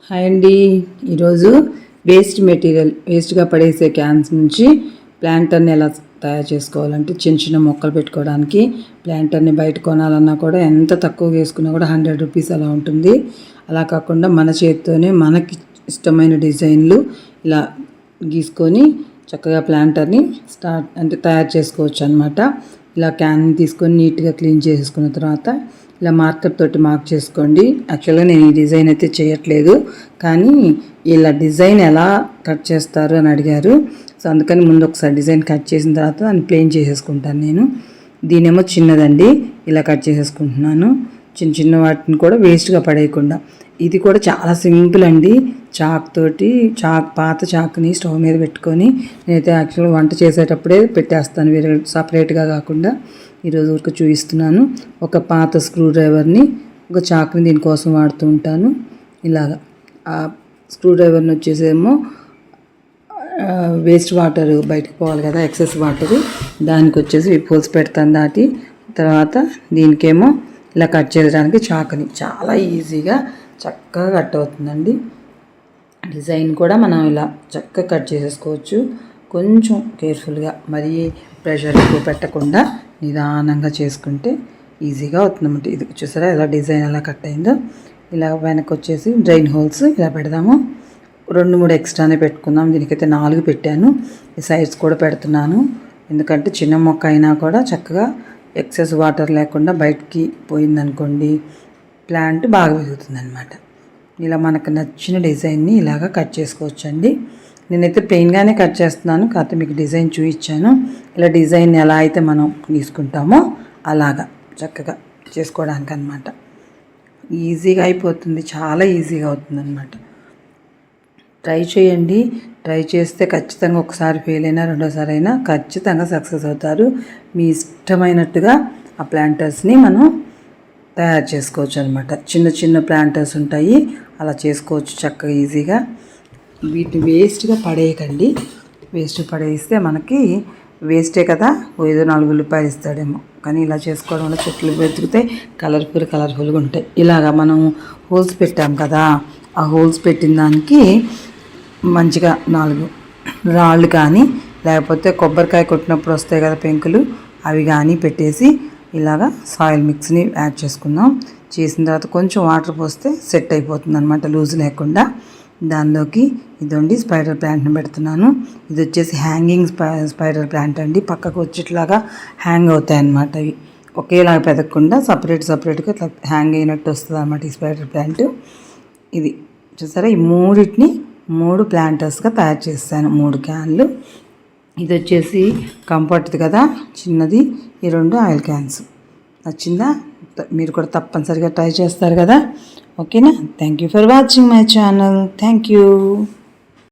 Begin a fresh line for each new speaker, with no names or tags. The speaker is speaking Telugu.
హాయ్ అండి. ఈరోజు వేస్ట్గా పడేసే క్యాన్స్ నుంచి ప్లాంటర్ని ఎలా తయారు చేసుకోవాలంటే చిన్న చిన్న మొక్కలు పెట్టుకోవడానికి ప్లాంటర్ని బయట కొనాలన్నా కూడా ఎంత తక్కువ వేసుకున్నా కూడా 100 రూపీస్ అలా ఉంటుంది. అలా కాకుండా మన చేతితోనే మనకి ఇష్టమైన డిజైన్లు ఇలా గీసుకొని చక్కగా ప్లాంటర్ని తయారు చేసుకోవచ్చు అనమాట. ఇలా క్యాన్ తీసుకొని నీట్గా క్లీన్ చేసుకున్న తర్వాత ఇలా మార్కర్ తోటి మార్క్ చేసుకోండి. యాక్చువల్గా నేను ఈ డిజైన్ అయితే చేయట్లేదు, కానీ ఇలా డిజైన్ ఎలా కట్ చేస్తారు అని అడిగారు. సో అందుకని ముందు ఒకసారి డిజైన్ కట్ చేసిన తర్వాత దాన్ని ప్లేన్ చేసేసుకుంటాను నేను. దీనేమో చిన్నదండి, ఇలా కట్ చేసేసుకుంటున్నాను. చిన్న చిన్న వాటిని కూడా వేస్ట్గా పడేయకుండా. ఇది కూడా చాలా సింపుల్ అండి. పాత చాక్ని స్టవ్ మీద పెట్టుకొని నేనైతే యాక్చువల్గా వంట చేసేటప్పుడే పెట్టేస్తాను, వేరే సపరేట్గా కాకుండా. ఈరోజు వరకు చూపిస్తున్నాను. ఒక పాత స్క్రూ డ్రైవర్ని, ఒక చాక్ని దీనికోసం వాడుతూ ఉంటాను. ఇలాగా ఆ స్క్రూ డ్రైవర్ని వచ్చేసేమో వేస్ట్ వాటర్ బయటకు పోవాలి కదా, ఎక్సెస్ వాటరు, దానికి వచ్చేసి విప్ హోల్స్ పెడతాను. దాటి తర్వాత దీనికేమో ఇలా కట్ చేయడానికి చాకుని చాలా ఈజీగా చక్కగా కట్ అవుతుందండి. డిజైన్ కూడా మనం ఇలా చక్కగా కట్ చేసేసుకోవచ్చు. కొంచెం కేర్ఫుల్గా, మరీ ప్రెషర్ ఎక్కువ పెట్టకుండా నిదానంగా చేసుకుంటే ఈజీగా అవుతుందన్నమాట. ఇది చూసారా ఎలా డిజైన్ ఎలా కట్ అయిందో. ఇలా వెనక్కి వచ్చేసి డ్రైన్ హోల్స్ ఇలా పెడదాము. 2-3 ఎక్స్ట్రానే పెట్టుకుందాం. దీనికైతే 4 పెట్టాను. ఈ సైడ్స్ కూడా పెడుతున్నాను, ఎందుకంటే చిన్న మొక్క అయినా కూడా చక్కగా ఎక్సెస్ వాటర్ లేకుండా బయటికి పోయిందనుకోండి ప్లాంట్ బాగా పెరుగుతుంది అనమాట. ఇలా మనకు నచ్చిన డిజైన్ని ఇలాగా కట్ చేసుకోవచ్చండి. నేనైతే ప్లెయిన్గానే కట్ చేస్తున్నాను, కాకపోతే మీకు డిజైన్ చూపించాను. ఇలా డిజైన్ ఎలా అయితే మనం తీసుకుంటామో అలాగా చక్కగా చేసుకోవడానికి అనమాట. ఈజీగా అయిపోతుంది, చాలా ఈజీగా అవుతుంది అనమాట. ట్రై చేయండి. ట్రై చేస్తే ఖచ్చితంగా ఒకసారి ఫెయిల్ అయినా రెండోసారి అయినా ఖచ్చితంగా సక్సెస్ అవుతారు. మీ ఇష్టమైనట్టుగా ఆ ప్లాంటర్స్ని మనం తయారు చేసుకోవచ్చు అనమాట. చిన్న చిన్న ప్లాంటర్స్ ఉంటాయి, అలా చేసుకోవచ్చు చక్కగా ఈజీగా. వీటిని వేస్ట్గా పడేయకండి. వేస్ట్ పడేస్తే మనకి వేస్టే కదా, ఏదో 4 రూపాయలు ఇస్తాడేమో. కానీ ఇలా చేసుకోవడం వల్ల చెట్లు వెతుకుతాయి, కలర్ఫుల్గా ఉంటాయి. ఇలాగా మనం హోల్స్ పెట్టాం కదా, ఆ హోల్స్ పెట్టిన దానికి మంచిగా 4 రాళ్ళు కానీ, లేకపోతే కొబ్బరికాయ కొట్టినప్పుడు వస్తాయి కదా పెంకులు, అవి కానీ పెట్టేసి ఇలాగా సాయిల్ మిక్స్ని యాడ్ చేసుకుందాం. చేసిన తర్వాత కొంచెం వాటర్ పోస్తే సెట్ అయిపోతుంది అనమాట, లూజ్ లేకుండా. దానిలోకి ఇదండి స్పైడర్ ప్లాంట్ని పెడుతున్నాను. ఇది వచ్చేసి హ్యాంగింగ్ స్పైడర్ ప్లాంట్ అండి. పక్కకు వచ్చేట్లాగా హ్యాంగ్ అవుతాయి అన్నమాట. ఇవి ఒకేలాగా పెదగకుండా సపరేట్గా ఇట్లా హ్యాంగ్ అయినట్టు వస్తుంది అన్నమాట ఈ స్పైడర్ ప్లాంట్. ఇది చూసారా, ఈ 3 ప్లాంటర్స్గా తయారు చేస్తాను, 3 క్యాన్లు. ఇది వచ్చేసి కంఫర్ట్ది కదా చిన్నది, ఈ 2 ఆయిల్ క్యాన్స్. నచ్చిందా? మీరు కూడా తప్పనిసరిగా ట్రై చేస్తారు కదా. ఓకేనా? Thank you for watching my channel. Thank you.